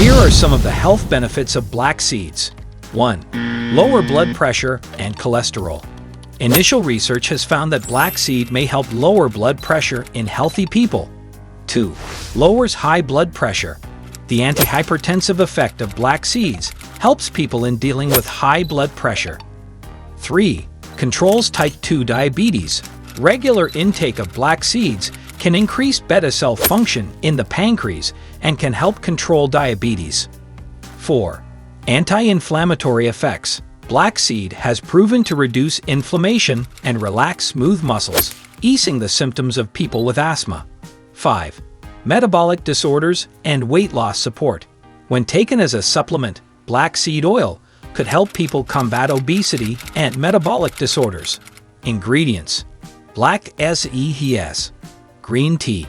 Here are some of the health benefits of black seeds. 1. Lower blood pressure and cholesterol. Initial research has found that black seed may help lower blood pressure in healthy people. 2. Lowers high blood pressure. The antihypertensive effect of black seeds helps people in dealing with high blood pressure. 3. Controls type 2 diabetes. Regular intake of black seeds can increase beta cell function in the pancreas and can help control diabetes. 4. Anti-inflammatory effects. Black seed has proven to reduce inflammation and relax smooth muscles, easing the symptoms of people with asthma. 5. Metabolic disorders and weight loss support. When taken as a supplement, black seed oil could help people combat obesity and metabolic disorders. Ingredients: black seeds, green tea,